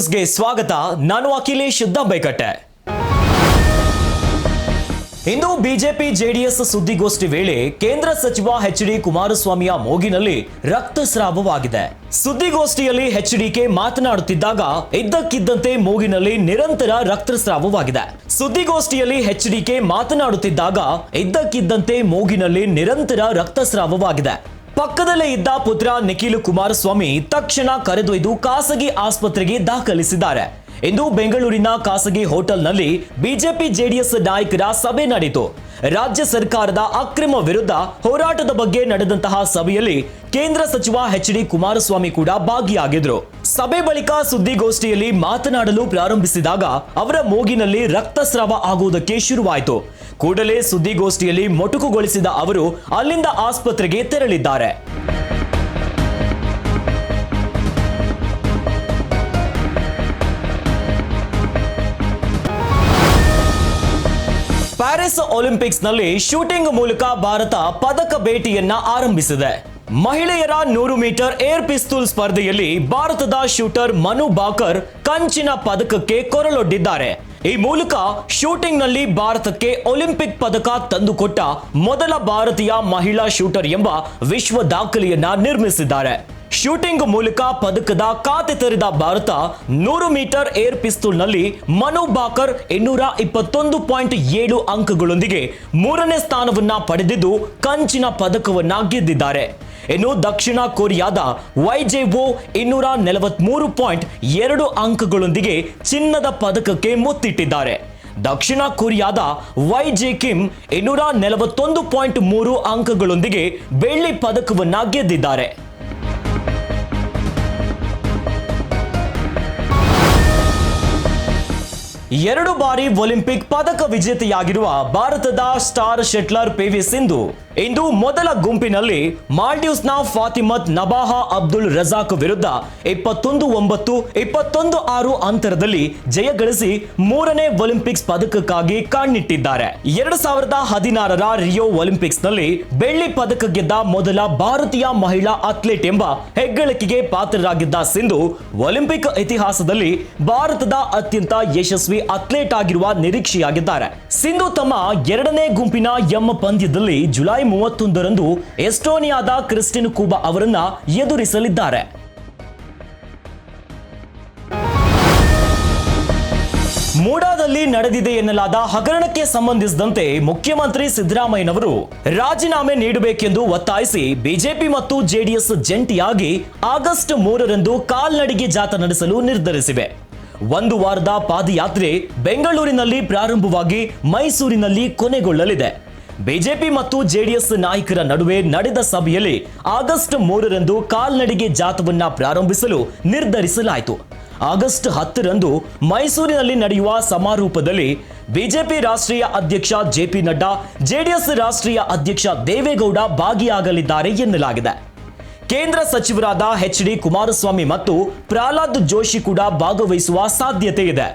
ನ್ಯೂಸ್ಗೆ ಸ್ವಾಗತ. ನಾನು ಅಖಿಲೇಶ್ ದಬ್ಬೆಕಟ್ಟೆ. ಇಂದು ಬಿಜೆಪಿ ಜೆಡಿಎಸ್ ಸುದ್ದಿಗೋಷ್ಠಿ ವೇಳೆ ಕೇಂದ್ರ ಸಚಿವ ಎಚ್.ಡಿ. ಕುಮಾರಸ್ವಾಮಿಯ ಮೂಗಿನಲ್ಲಿ ರಕ್ತಸ್ರಾವವಾಗಿದೆ. ಸುದ್ದಿಗೋಷ್ಠಿಯಲ್ಲಿ ಎಚ್.ಡಿ.ಕೆ ಮಾತನಾಡುತ್ತಿದ್ದಾಗ ಇದ್ದಕ್ಕಿದ್ದಂತೆ ಮೂಗಿನಲ್ಲಿ ನಿರಂತರ ರಕ್ತಸ್ರಾವವಾಗಿದೆ. ಸುದ್ದಿಗೋಷ್ಠಿಯಲ್ಲಿ ಎಚ್.ಡಿ.ಕೆ ಮಾತನಾಡುತ್ತಿದ್ದಾಗ ಇದ್ದಕ್ಕಿದ್ದಂತೆ ಮೂಗಿನಲ್ಲಿ ನಿರಂತರ ರಕ್ತಸ್ರಾವವಾಗಿದೆ. ಪಕ್ಕದಲ್ಲೇ ಇದ್ದ ಪುತ್ರ ನಿಖಿಲ್ ಕುಮಾರಸ್ವಾಮಿ ತಕ್ಷಣ ಕರೆದೊಯ್ದು ಖಾಸಗಿ ಆಸ್ಪತ್ರೆಗೆ ದಾಖಲಿಸಿದ್ದಾರೆ. ಇಂದು ಬೆಂಗಳೂರಿನ ಖಾಸಗಿ ಹೋಟೆಲ್ನಲ್ಲಿ ಬಿಜೆಪಿ ಜೆಡಿಎಸ್ ನಾಯಕರ ಸಭೆ ನಡೆಯಿತು. ರಾಜ್ಯ ಸರ್ಕಾರದ ಅಕ್ರಮ ವಿರುದ್ಧ ಹೋರಾಟದ ಬಗ್ಗೆ ನಡೆದಂತಹ ಸಭೆಯಲ್ಲಿ ಕೇಂದ್ರ ಸಚಿವ ಎಚ್.ಡಿ. ಕುಮಾರಸ್ವಾಮಿ ಕೂಡ ಭಾಗಿಯಾಗಿದ್ರು. ಸಭೆ ಬಳಿಕ ಸುದ್ದಿಗೋಷ್ಠಿಯಲ್ಲಿ ಮಾತನಾಡಲು ಪ್ರಾರಂಭಿಸಿದಾಗ ಅವರ ಮೂಗಿನಲ್ಲಿ ರಕ್ತಸ್ರಾವ ಆಗುವುದಕ್ಕೆ ಶುರುವಾಯಿತು. ಕೂಡಲೇ ಸುದ್ದಿಗೋಷ್ಠಿಯಲ್ಲಿ ಮೊಟಕುಗೊಳಿಸಿದ ಅವರು ಅಲ್ಲಿಂದ ಆಸ್ಪತ್ರೆಗೆ ತೆರಳಿದ್ದಾರೆ. ಪ್ಯಾರಿಸ್ ಒಲಿಂಪಿಕ್ಸ್ನಲ್ಲಿ ಶೂಟಿಂಗ್ ಮೂಲಕ ಭಾರತ ಪದಕ ಬೇಟೆಯನ್ನ ಆರಂಭಿಸಿದೆ. ಮಹಿಳೆಯರ 100 ಮೀಟರ್ ಏರ್ ಪಿಸ್ತೂಲ್ ಸ್ಪರ್ಧೆಯಲ್ಲಿ ಭಾರತದ ಶೂಟರ್ ಮನು ಭಾಕರ್ ಕಂಚಿನ ಪದಕಕ್ಕೆ ಕೊರಳೊಡ್ಡಿದ್ದಾರೆ. ಈ ಮೂಲಕ ಶೂಟಿಂಗ್ನಲ್ಲಿ ಭಾರತಕ್ಕೆ ಒಲಿಂಪಿಕ್ ಪದಕ ತಂದುಕೊಟ್ಟ ಮೊದಲ ಭಾರತೀಯ ಮಹಿಳಾ ಶೂಟರ್ ಎಂಬ ವಿಶ್ವ ದಾಖಲೆಯನ್ನ ನಿರ್ಮಿಸಿದ್ದಾರೆ. ಶೂಟಿಂಗ್ ಮೂಲಕ ಪದಕದ ಖಾತೆ ತೆರೆದ ಭಾರತ 100 ಮೀಟರ್ ಏರ್ ಪಿಸ್ತೂಲ್ನಲ್ಲಿ ಮನು ಭಾಕರ್ 221.7 ಅಂಕಗಳೊಂದಿಗೆ 3ನೇ ಸ್ಥಾನವನ್ನ ಪಡೆದಿದ್ದು ಕಂಚಿನ ಪದಕವನ್ನ ಗೆದ್ದಿದ್ದಾರೆ. ಇನ್ನು ದಕ್ಷಿಣ ಕೊರಿಯಾದ ವೈಜೆವೋ 243.2 ಅಂಕಗಳೊಂದಿಗೆ ಚಿನ್ನದ ಪದಕಕ್ಕೆ ಮುತ್ತಿಟ್ಟಿದ್ದಾರೆ. ದಕ್ಷಿಣ ಕೊರಿಯಾದ ವೈಜೆ ಕಿಮ್ 241.3 ಅಂಕಗಳೊಂದಿಗೆ ಬೆಳ್ಳಿ ಪದಕವನ್ನ ಗೆದ್ದಿದ್ದಾರೆ. ಎರಡು ಬಾರಿ ಒಲಿಂಪಿಕ್ ಪದಕ ವಿಜೇತೆಯಾಗಿರುವ ಭಾರತದ ಸ್ಟಾರ್ ಶಟ್ಲರ್ ಪಿ.ವಿ. ಸಿಂಧು ಇಂದು ಮೊದಲ ಗುಂಪಿನಲ್ಲಿ ಮಾಲ್ಡೀವ್ಸ್ನ ಫಾತಿಮತ್ ನಬಾಹಾ ಅಬ್ದುಲ್ ರಜಾಕ್ ವಿರುದ್ಧ 21-9, 21-6 ಅಂತರದಲ್ಲಿ ಜಯ ಗಳಿಸಿ 3ನೇ ಒಲಿಂಪಿಕ್ಸ್ ಪದಕಕ್ಕಾಗಿ ಕಣ್ಣಿಟ್ಟಿದ್ದಾರೆ. 2016ರ ರಿಯೋ ಒಲಿಂಪಿಕ್ಸ್ನಲ್ಲಿ ಬೆಳ್ಳಿ ಪದಕ ಗೆದ್ದ ಮೊದಲ ಭಾರತೀಯ ಮಹಿಳಾ ಅಥ್ಲೀಟ್ ಎಂಬ ಹೆಗ್ಗಳಿಕೆಗೆ ಪಾತ್ರರಾಗಿದ್ದ ಸಿಂಧು ಒಲಿಂಪಿಕ್ ಇತಿಹಾಸದಲ್ಲಿ ಭಾರತದ ಅತ್ಯಂತ ಯಶಸ್ವಿ ಅಥ್ಲೀಟ್ ಆಗಿರುವ ನಿರೀಕ್ಷೆಯಾಗಿದ್ದಾರೆ. ಸಿಂಧು ತಮ್ಮ 2ನೇ ಗುಂಪಿನ ಎಂ ಪಂದ್ಯದಲ್ಲಿ ಜುಲೈ 31ರಂದು ಎಸ್ಟೋನಿಯಾದ ಕ್ರಿಸ್ಟಿನ್ ಕೂಬಾ ಅವರನ್ನ ಎದುರಿಸಲಿದ್ದಾರೆ. ಮೂಡಾದಲ್ಲಿ ನಡೆದಿದೆ ಎನ್ನಲಾದ ಹಗರಣಕ್ಕೆ ಸಂಬಂಧಿಸಿದಂತೆ ಮುಖ್ಯಮಂತ್ರಿ ಸಿದ್ದರಾಮಯ್ಯನವರು ರಾಜೀನಾಮೆ ನೀಡಬೇಕೆಂದು ಒತ್ತಾಯಿಸಿ ಬಿಜೆಪಿ ಮತ್ತು ಜೆಡಿಎಸ್ ಜಂಟಿಯಾಗಿ ಆಗಸ್ಟ್ 3ರಂದು ಕಾಲ್ನಡಿಗೆ ಜಾಥಾ ನಡೆಸಲು ನಿರ್ಧರಿಸಿವೆ. ಒಂದು ವಾರದ ಪಾದಯಾತ್ರೆ ಬೆಂಗಳೂರಿನಲ್ಲಿ ಪ್ರಾರಂಭವಾಗಿ ಮೈಸೂರಿನಲ್ಲಿ ಕೊನೆಗೊಳ್ಳಲಿದೆ. ಬಿಜೆಪಿ ಮತ್ತು ಜೆಡಿಎಸ್ ನಾಯಕರ ನಡುವೆ ನಡೆದ ಸಭೆಯಲ್ಲಿ ಆಗಸ್ಟ್ 3ರಂದು ಕಾಲ್ನಡಿಗೆ ಜಾಥಾವನ್ನ ಪ್ರಾರಂಭಿಸಲು ನಿರ್ಧರಿಸಲಾಯಿತು. ಆಗಸ್ಟ್ 10ರಂದು ಮೈಸೂರಿನಲ್ಲಿ ನಡೆಯುವ ಸಮಾರೋಪದಲ್ಲಿ ಬಿಜೆಪಿ ರಾಷ್ಟ್ರೀಯ ಅಧ್ಯಕ್ಷ ಜೆಪಿ ನಡ್ಡಾ, ಜೆಡಿಎಸ್ ರಾಷ್ಟ್ರೀಯ ಅಧ್ಯಕ್ಷ ದೇವೇಗೌಡ ಭಾಗಿಯಾಗಲಿದ್ದಾರೆ ಎನ್ನಲಾಗಿದೆ. ಕೇಂದ್ರ ಸಚಿವರಾದ ಎಚ್.ಡಿ. ಕುಮಾರಸ್ವಾಮಿ ಮತ್ತು ಪ್ರಹ್ಲಾದ್ ಜೋಶಿ ಕೂಡ ಭಾಗವಹಿಸುವ ಸಾಧ್ಯತೆ ಇದೆ.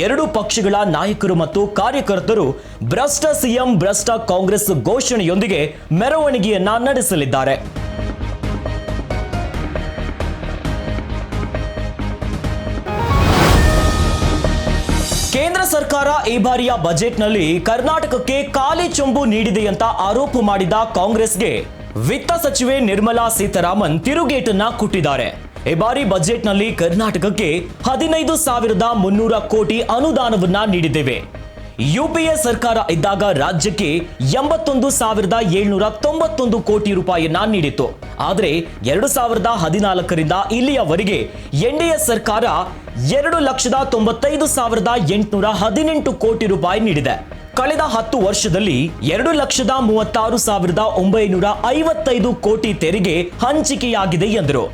ಎರಡು ಪಕ್ಷಗಳ ನಾಯಕರು ಮತ್ತು ಕಾರ್ಯಕರ್ತರು ಭ್ರಷ್ಟ ಸಿಎಂ ಭ್ರಷ್ಟ ಕಾಂಗ್ರೆಸ್ ಘೋಷಣೆಯೊಂದಿಗೆ ಮೆರವಣಿಗೆಯನ್ನ ನಡೆಸಲಿದ್ದಾರೆ. ಕೇಂದ್ರ ಸರ್ಕಾರ ಈ ಬಾರಿಯ ಬಜೆಟ್ನಲ್ಲಿ ಕರ್ನಾಟಕಕ್ಕೆ ಖಾಲಿ ಚೊಂಬು ನೀಡಿದೆಯಂತ ಆರೋಪ ಮಾಡಿದ ಕಾಂಗ್ರೆಸ್ಗೆ ವಿತ್ತ ಸಚಿವೆ ನಿರ್ಮಲಾ ಸೀತಾರಾಮನ್ ತಿರುಗೇಟನ್ನ ಕೊಟ್ಟಿದ್ದಾರೆ. ಈ ಬಾರಿ ಬಜೆಟ್ನಲ್ಲಿ ಕರ್ನಾಟಕಕ್ಕೆ 15,300 ಕೋಟಿ ಅನುದಾನವನ್ನ ನೀಡಿದ್ದೇವೆ. ಯುಪಿಎ ಸರ್ಕಾರ ಇದ್ದಾಗ ರಾಜ್ಯಕ್ಕೆ 81,791 ಕೋಟಿ ರೂಪಾಯಿಯನ್ನ ನೀಡಿತ್ತು. ಆದರೆ 2014ರಿಂದ ಇಲ್ಲಿಯವರೆಗೆ ಎನ್ಡಿಎ ಸರ್ಕಾರ 2,95,818 ಕೋಟಿ ರೂಪಾಯಿ ನೀಡಿದೆ. ಕಳೆದ 10 ವರ್ಷದಲ್ಲಿ 2,36,955 ಕೋಟಿ ತೆರಿಗೆ ಹಂಚಿಕೆಯಾಗಿದೆ ಎಂದರು.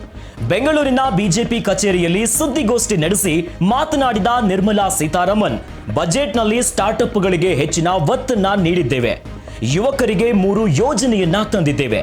ಬೆಂಗಳೂರಿನ ಬಿಜೆಪಿ ಕಚೇರಿಯಲ್ಲಿ ಸುದ್ದಿಗೋಷ್ಠಿ ನಡೆಸಿ ಮಾತನಾಡಿದ ನಿರ್ಮಲಾ ಸೀತಾರಾಮನ್, ಬಜೆಟ್ನಲ್ಲಿ ಸ್ಟಾರ್ಟ್ಅಪ್ಗಳಿಗೆ ಹೆಚ್ಚಿನ ಒತ್ತನ್ನ ನೀಡಿದ್ದೇವೆ. ಯುವಕರಿಗೆ 3 ಯೋಜನೆಯನ್ನ ತಂದಿದ್ದೇವೆ.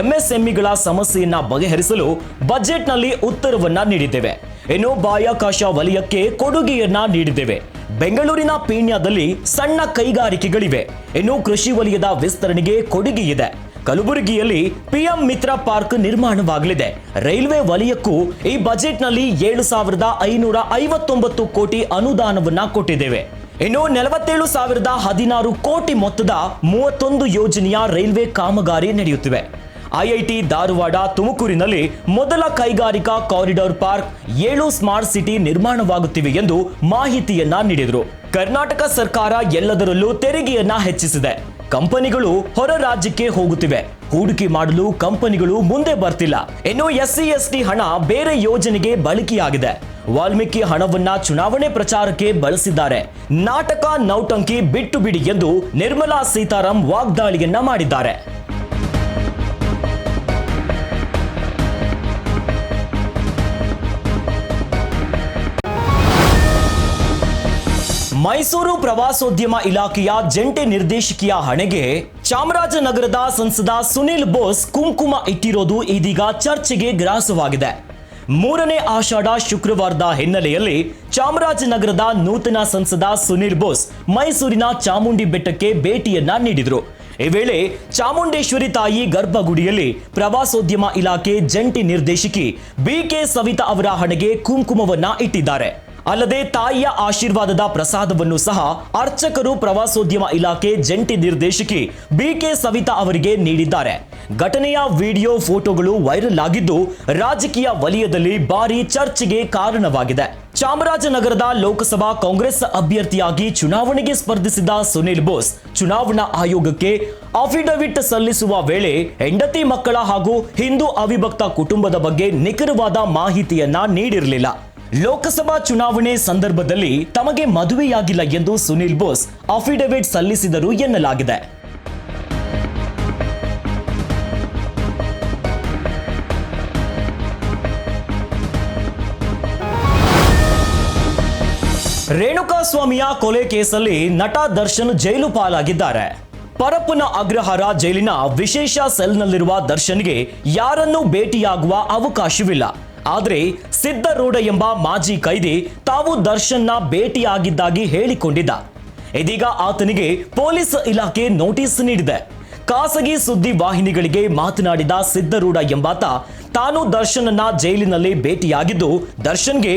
ಎಂಎಸ್ಎಂಇಗಳ ಸಮಸ್ಯೆಯನ್ನ ಬಗೆಹರಿಸಲು ಬಜೆಟ್ನಲ್ಲಿ ಉತ್ತರವನ್ನ ನೀಡಿದ್ದೇವೆ. ಇನ್ನು ಬಾಹ್ಯಾಕಾಶ ವಲಯಕ್ಕೆ ಕೊಡುಗೆಯನ್ನ ನೀಡಿದ್ದೇವೆ. ಬೆಂಗಳೂರಿನ ಪೀಣ್ಯದಲ್ಲಿ ಸಣ್ಣ ಕೈಗಾರಿಕೆಗಳಿವೆ. ಇನ್ನು ಕೃಷಿ ವಲಯದ ವಿಸ್ತರಣೆಗೆ ಕೊಡುಗೆ ಇದೆ. ಕಲಬುರಗಿಯಲ್ಲಿ ಪಿಎಂ ಮಿತ್ರ ಪಾರ್ಕ್ ನಿರ್ಮಾಣವಾಗಲಿದೆ. ರೈಲ್ವೆ ವಲಯಕ್ಕೂ ಈ ಬಜೆಟ್ನಲ್ಲಿ 7,559 ಕೋಟಿ ಅನುದಾನವನ್ನ ಕೊಟ್ಟಿದ್ದೇವೆ. ಇನ್ನು 47,016 ಕೋಟಿ ಮೊತ್ತದ 31 ಯೋಜನೆಯ ರೈಲ್ವೆ ಕಾಮಗಾರಿ ನಡೆಯುತ್ತಿವೆ. ಐಐಟಿ ಧಾರವಾಡ ತುಮಕೂರಿನಲ್ಲಿ ಮೊದಲ ಕೈಗಾರಿಕಾ ಕಾರಿಡಾರ್ ಪಾರ್ಕ್ 7 ಸ್ಮಾರ್ಟ್ ಸಿಟಿ ನಿರ್ಮಾಣವಾಗುತ್ತಿವೆ ಎಂದು ಮಾಹಿತಿಯನ್ನ ನೀಡಿದರು. ಕರ್ನಾಟಕ ಸರ್ಕಾರ ಎಲ್ಲದರಲ್ಲೂ ತೆರಿಗೆಯನ್ನ ಹೆಚ್ಚಿಸಿದೆ. ಕಂಪನಿಗಳು ಹೊರ ರಾಜ್ಯಕ್ಕೆ ಹೋಗುತ್ತಿವೆ. ಹೂಡಿಕೆ ಮಾಡಲು ಕಂಪನಿಗಳು ಮುಂದೆ ಬರ್ತಿಲ್ಲ. ಇನ್ನು SC/ST ಹಣ ಬೇರೆ ಯೋಜನೆಗೆ ಬಳಕೆಯಾಗಿದೆ. ವಾಲ್ಮೀಕಿ ಹಣವನ್ನ ಚುನಾವಣೆ ಪ್ರಚಾರಕ್ಕೆ ಬಳಸಿದ್ದಾರೆ. ನಾಟಕ ನೌಟಂಕಿ ಬಿಟ್ಟು ಬಿಡಿ ಎಂದು ನಿರ್ಮಲಾ ಸೀತಾರಾಮ್ ವಾಗ್ದಾಳಿಯನ್ನ ಮಾಡಿದ್ದಾರೆ. ಮೈಸೂರು ಪ್ರವಾಸೋದ್ಯಮ ಇಲಾಖೆಯ ಜಂಟಿ ನಿರ್ದೇಶಕಿಯ ಹಣೆಗೆ ಚಾಮರಾಜನಗರದ ಸಂಸದ ಸುನಿಲ್ ಬೋಸ್ ಕುಂಕುಮ ಇಟ್ಟಿರೋದು ಇದೀಗ ಚರ್ಚೆಗೆ ಗ್ರಾಸವಾಗಿದೆ. 3ನೇ ಆಷಾಢ ಶುಕ್ರವಾರದ ಹಿನ್ನೆಲೆಯಲ್ಲಿ ಚಾಮರಾಜನಗರದ ನೂತನ ಸಂಸದ ಸುನಿಲ್ ಬೋಸ್ ಮೈಸೂರಿನ ಚಾಮುಂಡಿ ಬೆಟ್ಟಕ್ಕೆ ಭೇಟಿಯನ್ನ ನೀಡಿದರು. ಈ ವೇಳೆ ಚಾಮುಂಡೇಶ್ವರಿ ತಾಯಿ ಗರ್ಭಗುಡಿಯಲ್ಲಿ ಪ್ರವಾಸೋದ್ಯಮ ಇಲಾಖೆ ಜಂಟಿ ನಿರ್ದೇಶಕಿ BK ಸವಿತಾ ಅವರ ಹಣೆಗೆ ಕುಂಕುಮವನ್ನ ಇಟ್ಟಿದ್ದಾರೆ. ಅಲ್ಲದೆ ತಾಯಿಯ ಆಶೀರ್ವಾದದ ಪ್ರಸಾದವನ್ನು ಸಹ ಅರ್ಚಕರು ಪ್ರವಾಸೋದ್ಯಮ ಇಲಾಖೆ ಜಂಟಿ ನಿರ್ದೇಶಕಿ BK ಸವಿತಾ ಅವರಿಗೆ ನೀಡಿದ್ದಾರೆ. ಘಟನೆಯ ವಿಡಿಯೋ ಫೋಟೋಗಳು ವೈರಲ್ ಆಗಿದ್ದು ರಾಜಕೀಯ ವಲಯದಲ್ಲಿ ಭಾರೀ ಚರ್ಚೆಗೆ ಕಾರಣವಾಗಿದೆ. ಚಾಮರಾಜನಗರದ ಲೋಕಸಭಾ ಕಾಂಗ್ರೆಸ್ ಅಭ್ಯರ್ಥಿಯಾಗಿ ಚುನಾವಣೆಗೆ ಸ್ಪರ್ಧಿಸಿದ ಸುನಿಲ್ ಬೋಸ್ ಚುನಾವಣಾ ಆಯೋಗಕ್ಕೆ ಅಫಿಡವಿಟ್ ಸಲ್ಲಿಸುವ ವೇಳೆ ಹೆಂಡತಿ ಮಕ್ಕಳ ಹಾಗೂ ಹಿಂದೂ ಅವಿಭಕ್ತ ಕುಟುಂಬದ ಬಗ್ಗೆ ನಿಖರವಾದ ಮಾಹಿತಿಯನ್ನ ನೀಡಿರಲಿಲ್ಲ. ಲೋಕಸಭಾ ಚುನಾವಣೆ ಸಂದರ್ಭದಲ್ಲಿ ತಮಗೆ ಮದುವೆಯಾಗಿಲ್ಲ ಎಂದು ಸುನಿಲ್ ಬೋಸ್ ಅಫಿಡವಿಟ್ ಸಲ್ಲಿಸಿದರು ಎನ್ನಲಾಗಿದೆ. ರೇಣುಕಾಸ್ವಾಮಿಯ ಕೊಲೆ ಕೇಸಲ್ಲಿ ನಟ ದರ್ಶನ್ ಜೈಲು ಪಾಲಾಗಿದ್ದಾರೆ. ಪರಪ್ಪನ ಅಗ್ರಹಾರ ಜೈಲಿನ ವಿಶೇಷ ಸೆಲ್ನಲ್ಲಿರುವ ದರ್ಶನ್ಗೆ ಯಾರನ್ನೂ ಭೇಟಿಯಾಗುವ ಅವಕಾಶವಿಲ್ಲ. ಆದರೆ ಸಿದ್ದರೂಢ ಎಂಬ ಮಾಜಿ ಕೈದಿ ತಾವು ದರ್ಶನ್ನ ಭೇಟಿಯಾಗಿದ್ದಾಗಿ ಹೇಳಿಕೊಂಡಿದ್ದ. ಇದೀಗ ಆತನಿಗೆ ಪೊಲೀಸ್ ಇಲಾಖೆ ನೋಟಿಸ್ ನೀಡಿದೆ. ಖಾಸಗಿ ಸುದ್ದಿ ವಾಹಿನಿಗಳಿಗೆ ಮಾತನಾಡಿದ ಸಿದ್ದರೂಢ ಎಂಬಾತ ತಾನು ದರ್ಶನನ್ನ ಜೈಲಿನಲ್ಲಿ ಭೇಟಿಯಾಗಿದ್ದು ದರ್ಶನ್ಗೆ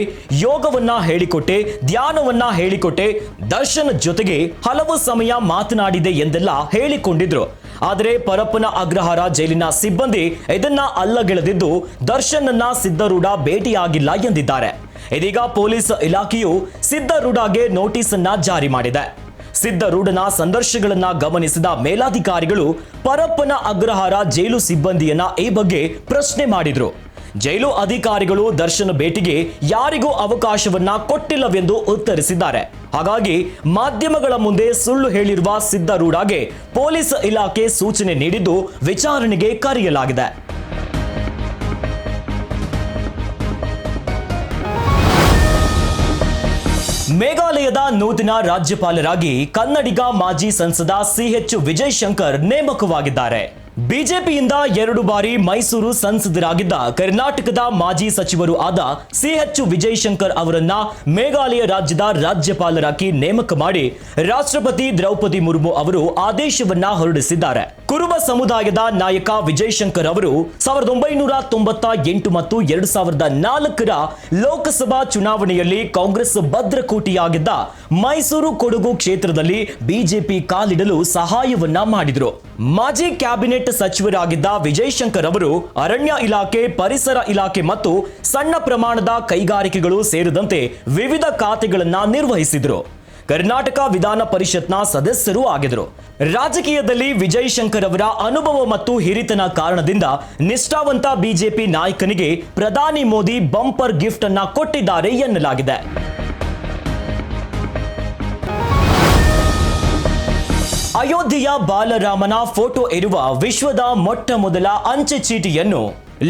ಯೋಗವನ್ನ ಹೇಳಿಕೊಟ್ಟೆ, ಧ್ಯಾನವನ್ನ ಹೇಳಿಕೊಟ್ಟೆ, ದರ್ಶನ್ ಜೊತೆಗೆ ಹಲವು ಸಮಯ ಮಾತನಾಡಿದೆ ಎಂದೆಲ್ಲ ಹೇಳಿಕೊಂಡಿದ್ರು. ಆದರೆ ಪರಪ್ಪನ ಅಗ್ರಹಾರ ಜೈಲಿನ ಸಿಬ್ಬಂದಿ ಇದನ್ನ ಅಲ್ಲಗೆಳೆದಿದ್ದು ದರ್ಶನ್ನನ್ನ ಸಿದ್ದರೂಢ ಭೇಟಿಯಾಗಿಲ್ಲ ಎಂದಿದ್ದಾರೆ. ಇದೀಗ ಪೊಲೀಸ್ ಇಲಾಖೆಯು ಸಿದ್ದರೂಢಗೆ ನೋಟಿಸ್ ಅನ್ನ ಜಾರಿ ಮಾಡಿದೆ. ಸಿದ್ದರೂಢನ ಸಂದರ್ಶನಗಳನ್ನ ಗಮನಿಸಿದ ಮೇಲಾಧಿಕಾರಿಗಳು ಪರಪ್ಪನ ಅಗ್ರಹಾರ ಜೈಲು ಸಿಬ್ಬಂದಿಯನ್ನ ಈ ಬಗ್ಗೆ ಪ್ರಶ್ನೆ ಮಾಡಿದ್ರು. ಜೈಲು ಅಧಿಕಾರಿಗಳು ದರ್ಶನ್ ಭೇಟಿಗೆ ಯಾರಿಗೂ ಅವಕಾಶವನ್ನ ಕೊಟ್ಟಿಲ್ಲವೆಂದು ಉತ್ತರಿಸಿದ್ದಾರೆ. ಹಾಗಾಗಿ ಮಾಧ್ಯಮಗಳ ಮುಂದೆ ಸುಳ್ಳು ಹೇಳಿರುವ ಸಿದ್ದರೂಢಗೆ ಪೊಲೀಸ್ ಇಲಾಖೆ ಸೂಚನೆ ನೀಡಿದ್ದು ವಿಚಾರಣೆಗೆ ಕರೆಯಲಾಗಿದೆ. ಮೇಘಾಲಯದ ನೂತನ ರಾಜ್ಯಪಾಲರಾಗಿ ಕನ್ನಡಿಗ ಮಾಜಿ ಸಂಸದ CH ವಿಜಯಶಂಕರ್ ನೇಮಕವಾಗಿದ್ದಾರೆ. ಬಿಜೆಪಿಯಿಂದ 2 ಬಾರಿ ಮೈಸೂರು ಸಂಸದರಾಗಿದ್ದ ಕರ್ನಾಟಕದ ಮಾಜಿ ಸಚಿವರು ಆದ CH ವಿಜಯಶಂಕರ್ ಅವರನ್ನ ಮೇಘಾಲಯ ರಾಜ್ಯದ ರಾಜ್ಯಪಾಲರಾಗಿ ನೇಮಕ ಮಾಡಿ ರಾಷ್ಟ್ರಪತಿ ದ್ರೌಪದಿ ಮುರ್ಮು ಅವರು ಆದೇಶವನ್ನ ಹೊರಡಿಸಿದ್ದಾರೆ. ಕುರುಬ ಸಮುದಾಯದ ನಾಯಕ ವಿಜಯಶಂಕರ್ ಅವರು 1998 ಮತ್ತು 2004ರ ಲೋಕಸಭಾ ಚುನಾವಣೆಯಲ್ಲಿ ಕಾಂಗ್ರೆಸ್ ಭದ್ರಕೋಟೆಯಾಗಿದ್ದ ಮೈಸೂರು ಕೊಡಗು ಕ್ಷೇತ್ರದಲ್ಲಿ ಬಿಜೆಪಿ ಕಾಲಿಡಲು ಸಹಾಯವನ್ನ ಮಾಡಿದರು. ಮಾಜಿ ಕ್ಯಾಬಿನೆಟ್ ಸಚಿವರಾಗಿದ್ದ ವಿಜಯಶಂಕರ್ ಅವರು ಅರಣ್ಯ ಇಲಾಖೆ, ಪರಿಸರ ಇಲಾಖೆ ಮತ್ತು ಸಣ್ಣ ಪ್ರಮಾಣದ ಕೈಗಾರಿಕೆಗಳು ಸೇರಿದಂತೆ ವಿವಿಧ ಖಾತೆಗಳನ್ನ ನಿರ್ವಹಿಸಿದರು. ಕರ್ನಾಟಕ ವಿಧಾನ ಪರಿಷತ್ನ ಸದಸ್ಯರೂ ಆಗಿದ್ರು. ರಾಜಕೀಯದಲ್ಲಿ ವಿಜಯಶಂಕರ್ ಅವರ ಅನುಭವ ಮತ್ತು ಹಿರಿತನ ಕಾರಣದಿಂದ ನಿಷ್ಠಾವಂತ ಬಿಜೆಪಿ ನಾಯಕನಿಗೆ ಪ್ರಧಾನಿ ಮೋದಿ ಬಂಪರ್ ಗಿಫ್ಟ್ ಅನ್ನ ಕೊಟ್ಟಿದ್ದಾರೆ ಎನ್ನಲಾಗಿದೆ. ಅಯೋಧ್ಯೆಯ ಬಾಲರಾಮನ ಫೋಟೋ ಇರುವ ವಿಶ್ವದ ಮೊಟ್ಟ ಮೊದಲ ಅಂಚೆ ಚೀಟಿಯನ್ನು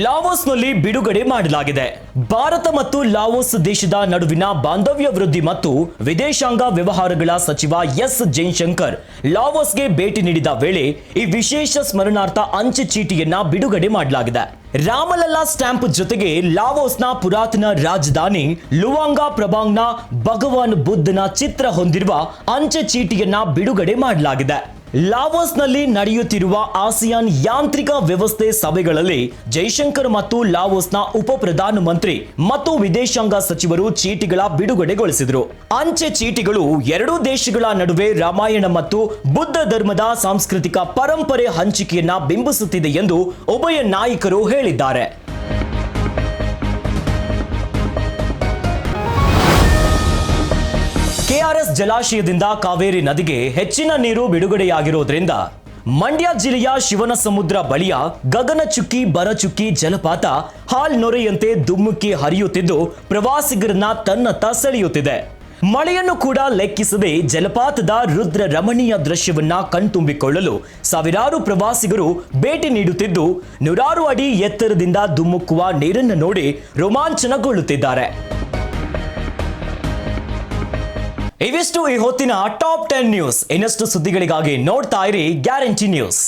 ಲಾವೋಸ್ನಲ್ಲಿ ಬಿಡುಗಡೆ ಮಾಡಲಾಗಿದೆ. ಭಾರತ ಮತ್ತು ಲಾವೋಸ್ ದೇಶದ ನಡುವಿನ ಬಾಂಧವ್ಯ ವೃದ್ಧಿ ಮತ್ತು ವಿದೇಶಾಂಗ ವ್ಯವಹಾರಗಳ ಸಚಿವ ಎಸ್ ಜೈಶಂಕರ್ ಲಾವೋಸ್ಗೆ ಭೇಟಿ ನೀಡಿದ ವೇಳೆ ಈ ವಿಶೇಷ ಸ್ಮರಣಾರ್ಥ ಅಂಚೆ ಚೀಟಿಯನ್ನ ಬಿಡುಗಡೆ ಮಾಡಲಾಗಿದೆ. ರಾಮಲಲ್ಲಾ ಸ್ಟ್ಯಾಂಪ್ ಜೊತೆಗೆ ಲಾವೋಸ್ನ ಪುರಾತನ ರಾಜಧಾನಿ ಲುವಾಂಗಾ ಪ್ರಭಾಂಗ್ನ ಭಗವಾನ್ ಬುದ್ಧನ ಚಿತ್ರ ಹೊಂದಿರುವ ಅಂಚೆ ಚೀಟಿಯನ್ನ ಬಿಡುಗಡೆ ಮಾಡಲಾಗಿದೆ. ಲಾವೋಸ್ನಲ್ಲಿ ನಡೆಯುತ್ತಿರುವ ಆಸಿಯಾನ್ ಯಾಂತ್ರಿಕ ವ್ಯವಸ್ಥೆ ಸಭೆಗಳಲ್ಲಿ ಜೈಶಂಕರ್ ಮತ್ತು ಲಾವೋಸ್ನ ಉಪ ಪ್ರಧಾನಮಂತ್ರಿ ಮತ್ತು ವಿದೇಶಾಂಗ ಸಚಿವರು ಚೀಟಿಗಳ ಬಿಡುಗಡೆಗೊಳಿಸಿದರು. ಅಂಚೆ ಚೀಟಿಗಳು ಎರಡೂ ದೇಶಗಳ ನಡುವೆ ರಾಮಾಯಣ ಮತ್ತು ಬುದ್ಧ ಧರ್ಮದ ಸಾಂಸ್ಕೃತಿಕ ಪರಂಪರೆ ಹಂಚಿಕೆಯನ್ನ ಬಿಂಬಿಸುತ್ತಿದೆ ಎಂದು ಉಭಯ ನಾಯಕರು ಹೇಳಿದ್ದಾರೆ. ಕೆಆರ್ಎಸ್ ಜಲಾಶಯದಿಂದ ಕಾವೇರಿ ನದಿಗೆ ಹೆಚ್ಚಿನ ನೀರು ಬಿಡುಗಡೆಯಾಗಿರೋದ್ರಿಂದ ಮಂಡ್ಯ ಜಿಲ್ಲೆಯ ಶಿವನಸಮುದ್ರ ಬಳಿಯ ಗಗನಚುಕ್ಕಿ ಬರಚುಕ್ಕಿ ಜಲಪಾತ ಹಾಲ್ನೊರೆಯಂತೆ ದುಮ್ಮುಕ್ಕಿ ಹರಿಯುತ್ತಿದ್ದು ಪ್ರವಾಸಿಗರನ್ನ ತನ್ನತ್ತ ಸೆಳೆಯುತ್ತಿದೆ. ಮಳೆಯನ್ನು ಕೂಡ ಲೆಕ್ಕಿಸದೆ ಜಲಪಾತದ ರುದ್ರ ರಮಣೀಯ ದೃಶ್ಯವನ್ನ ಕಣ್ತುಂಬಿಕೊಳ್ಳಲು ಸಾವಿರಾರು ಪ್ರವಾಸಿಗರು ಭೇಟಿ ನೀಡುತ್ತಿದ್ದು ನೂರಾರು ಅಡಿ ಎತ್ತರದಿಂದ ದುಮ್ಮುಕ್ಕುವ ನೀರನ್ನು ನೋಡಿ ರೋಮಾಂಚನಗೊಳ್ಳುತ್ತಿದ್ದಾರೆ. ಇವಿಷ್ಟು ಈ ಹೊತ್ತಿನ ಟಾಪ್ 10 ನ್ಯೂಸ್. ಇನ್ನಷ್ಟು ಸುದ್ದಿಗಳಿಗಾಗಿ ನೋಡ್ತಾ ಇರಿ ಗ್ಯಾರಂಟಿ ನ್ಯೂಸ್.